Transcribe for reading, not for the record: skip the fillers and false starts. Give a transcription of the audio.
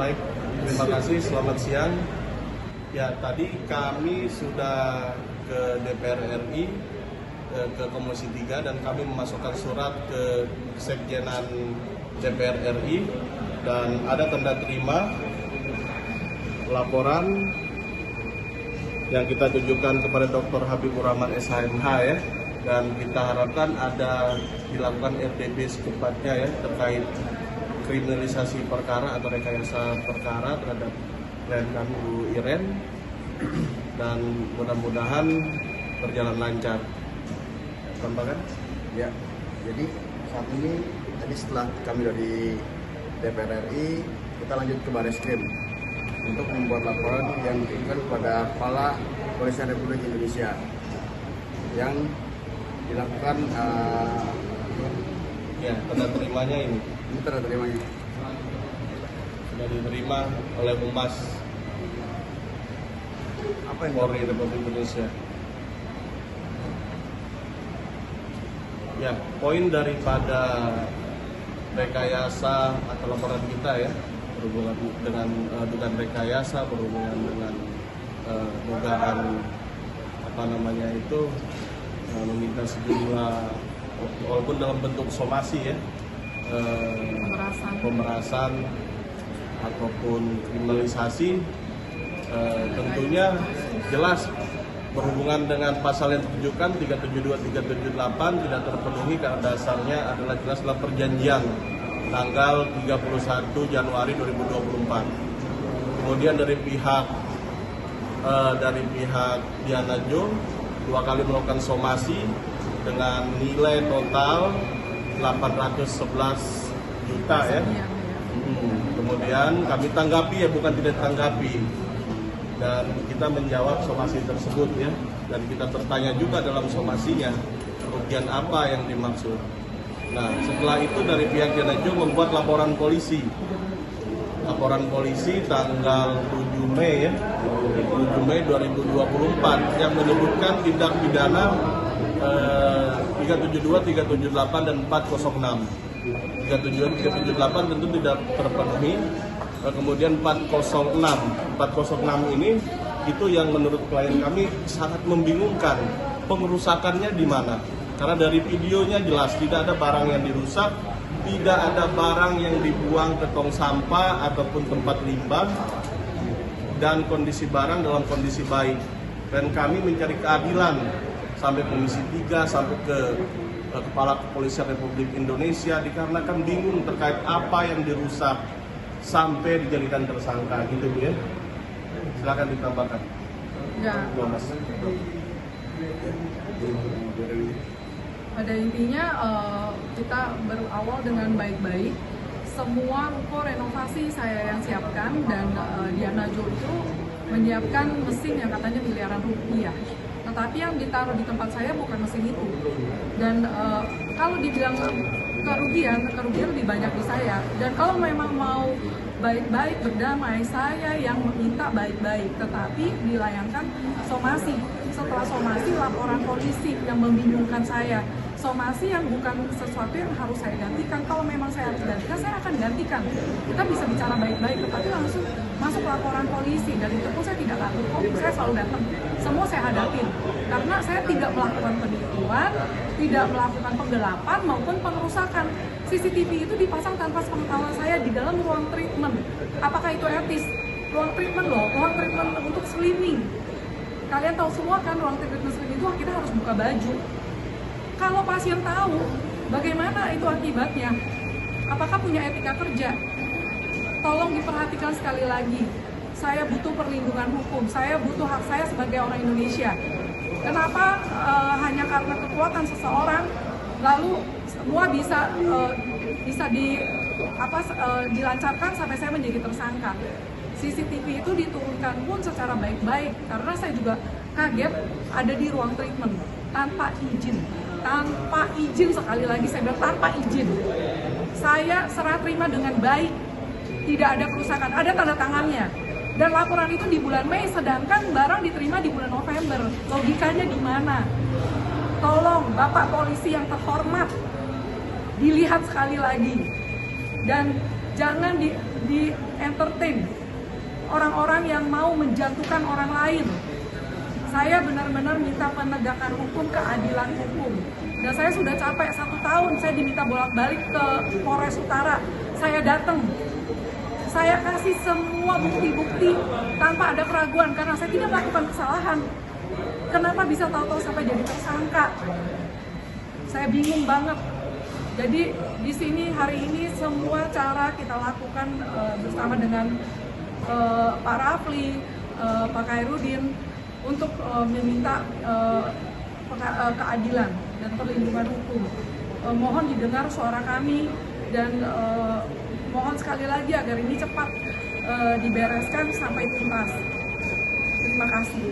Baik, terima kasih. Selamat siang. Ya, tadi kami sudah ke DPR RI, ke Komisi 3, dan kami memasukkan surat ke Sekjenan DPR RI, dan ada tanda terima laporan yang kita tunjukkan kepada Dr. Habibur Rahman SHMH ya, dan kita harapkan ada dilakukan RTB secepatnya ya terkait kriminalisasi perkara atau rekayasa perkara terhadap klien kami Bu Iren, dan mudah-mudahan berjalan lancar. Tambahkan? Ya, jadi saat ini tadi setelah kami dari DPR RI, kita lanjut ke Barreskrim untuk membuat laporan yang diberikan kepada Kepala Kepolisian Republik Indonesia yang dilakukan Ya, tanda terimanya ini tanda terimanya sudah diterima oleh Humas apa yang Polri Republik Indonesia. Ya, poin daripada rekayasa atau laporan kita ya berhubungan dengan dugaan rekayasa, berhubungan dengan dugaan meminta sejumlah, walaupun dalam bentuk somasi ya, pemerasan ataupun kriminalisasi, tentunya jelas berhubungan dengan pasal yang ditujukan 372, 378 tidak terpenuhi karena dasarnya adalah jelas dalam perjanjian tanggal 31 Januari 2024. Kemudian dari pihak Diana Jo 2 kali melakukan somasi dengan nilai total 811 juta ya. Kemudian kami tanggapi ya, bukan tidak tanggapi, dan kita menjawab somasi tersebut ya, dan kita bertanya juga dalam somasinya kerugian apa yang dimaksud. Nah, setelah itu dari pihak Dianajo membuat laporan polisi tanggal 7 Mei ya, 7 Mei 2024 yang menyebutkan tindak pidana 372, 378 dan 406. 372, 378 tentu tidak terpenuhi. Kemudian 406 ini itu yang menurut klien kami sangat membingungkan. Pengerusakannya di mana? Karena dari videonya jelas tidak ada barang yang dirusak, tidak ada barang yang dibuang ke tong sampah ataupun tempat limbah, dan kondisi barang dalam kondisi baik. Dan kami mencari keadilan sampai Komisi 3, sampai ke Kepala Kepolisian Republik Indonesia, dikarenakan bingung terkait apa yang dirusak sampai dijadikan tersangka gitu ya. Silakan ditambahkan. Ya. Mas. Pada intinya kita berawal dengan baik-baik. Semua ruko renovasi saya yang siapkan, dan Diana Jo itu menyiapkan mesin yang katanya miliaran rupiah. Tetapi yang ditaruh di tempat saya bukan mesin itu. Dan kalau dibilang kerugian lebih banyak di saya. Dan kalau memang mau baik-baik berdamai, saya yang meminta baik-baik, tetapi dilayangkan somasi. Setelah somasi, laporan polisi yang membingungkan saya. Somasi yang bukan sesuatu yang harus saya gantikan. Kalau memang saya harus gantikan, saya akan gantikan. Kita bisa bicara baik-baik, tetapi langsung masuk laporan polisi. Dan itu pun saya tidak takut kok, saya selalu datang. Semua saya hadapin. Karena saya tidak melakukan penipuan, tidak melakukan penggelapan maupun pengerusakan. CCTV itu dipasang tanpa sepengetahuan saya di dalam ruang treatment. Apakah itu etis? Ruang treatment loh, ruang treatment untuk slimming. Kalian tahu semua kan, ruang treatment slimming itu kita harus buka baju. Kalau pasien tahu, bagaimana itu akibatnya? Apakah punya etika kerja? Tolong diperhatikan sekali lagi. Saya butuh perlindungan hukum, saya butuh hak saya sebagai orang Indonesia. Kenapa hanya karena kekuatan seseorang, lalu semua bisa dilancarkan sampai saya menjadi tersangka? CCTV itu diturunkan pun secara baik-baik, karena saya juga kaget ada di ruang treatment tanpa izin. Tanpa izin, sekali lagi saya bilang tanpa izin. Saya serah terima dengan baik, tidak ada kerusakan, ada tanda tangannya. Dan laporan itu di bulan Mei, sedangkan barang diterima di bulan November. Logikanya di mana? Tolong Bapak Polisi yang terhormat, dilihat sekali lagi. Dan Jangan di entertain orang-orang yang mau menjatuhkan orang lain. Saya benar-benar minta penegakan hukum, keadilan hukum. Dan saya sudah capek 1 tahun, saya diminta bolak-balik ke Polres Utara. Saya datang, saya kasih semua bukti-bukti tanpa ada keraguan karena saya tidak melakukan kesalahan. Kenapa bisa tahu-tahu sampai jadi tersangka? Saya bingung banget. Jadi di sini hari ini semua cara kita lakukan bersama dengan Pak Rafli, Pak Khairuddin untuk meminta keadilan dan perlindungan hukum. Mohon didengar suara kami dan mohon sekali lagi agar ini cepat dibereskan sampai tuntas. Terima kasih.